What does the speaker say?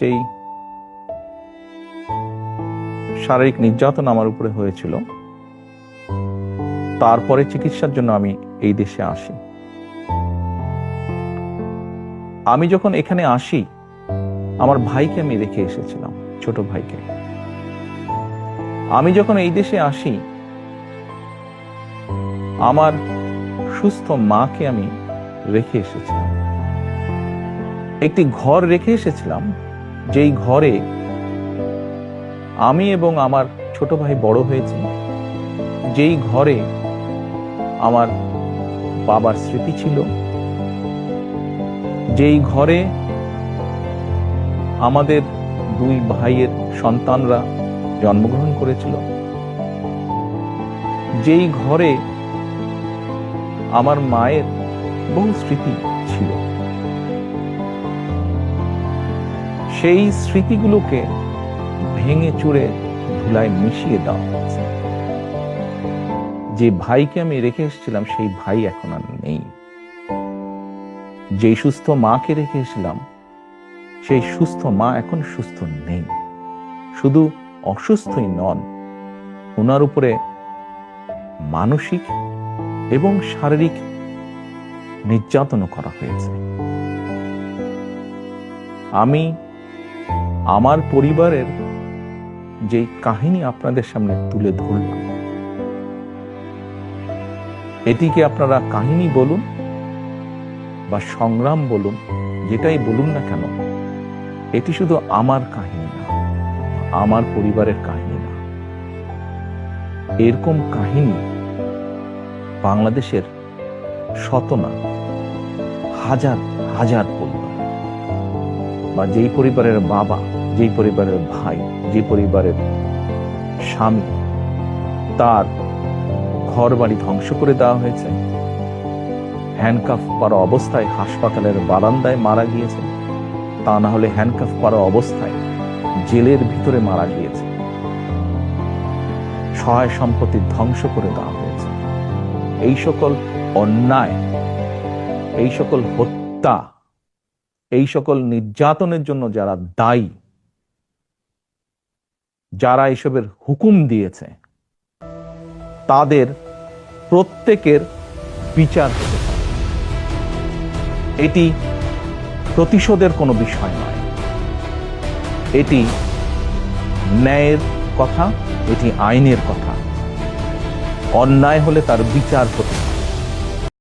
সেই শারীরিক নির্যাতন আমার উপরে হয়েছিল, তারপরে চিকিৎসার জন্য আমি এই দেশে আসি। আমি যখন এখানে আসি, আমার ভাইকে আমি রেখে এসেছিলাম, ছোট ভাইকে। আমি যখন এই দেশে আসি, আমার সুস্থ মাকে আমি রেখে এসেছিলাম। একটি ঘর রেখে এসেছিলাম, যেই ঘরে আমি এবং আমার ছোট ভাই বড় হয়েছে, যেই ঘরে আমার বাবার স্মৃতি ছিল, যেই ঘরে আমাদের দুই ভাইয়ের সন্তানরা জন্মগ্রহণ করেছিল, যেই ঘরে আমার মায়ের বহু স্মৃতি ছিল, সেই স্মৃতিগুলোকে ভেঙে চুরে ধুলায় মিশিয়ে দেওয়া হয়েছে। যে ভাইকে আমি রেখে এসেছিলাম, সেই ভাই এখন আর নেই। যেই সুস্থ মাকে রেখে এসেছিলাম, সেই সুস্থ মা এখন সুস্থ নেই। শুধু অসুস্থই নন, ওনার উপরে মানসিক এবং শারীরিক নির্যাতনও করা হয়েছে। আমি আমার পরিবারের যে কাহিনী আপনাদের সামনে তুলে ধরলাম, এটিকে আপনারা কাহিনী বলুন বা সংগ্রাম বলুন, যেটাই বলুন না কেন, এটি শুধু আমার কাহিনী না, আমার পরিবারের কাহিনী না। এরকম কাহিনী বাংলাদেশের শত না হাজার হাজার পরিবার, বা যেই পরিবারের বাবা, যেই পরিবারের ভাই, যে পরিবারের স্বামী, তার ঘর বাড়ি ধ্বংস করে দেওয়া হয়েছে, হ্যান্ডকাফ করা অবস্থায় হাসপাতালের বারান্দায় মারা গিয়েছে, তা না হলে হ্যান্ডকাফ করা অবস্থায় জেলের ভিতরে মারা গিয়েছে, সহায় সম্পত্তি ধ্বংস করে দেওয়া হয়েছে। এই সকল অন্যায়, এই সকল হত্যা, এই সকল নির্যাতনের জন্য যারা দায়ী, যারা এসবের হুকুম দিয়েছে, তাদের প্রত্যেকের বিচার হতে হবে। এটি প্রতিশোধের কোনো বিষয় নয়, এটি ন্যায়ের কথা, এটি আইনের কথা। অন্যায় হলে তার বিচার হতে হবে।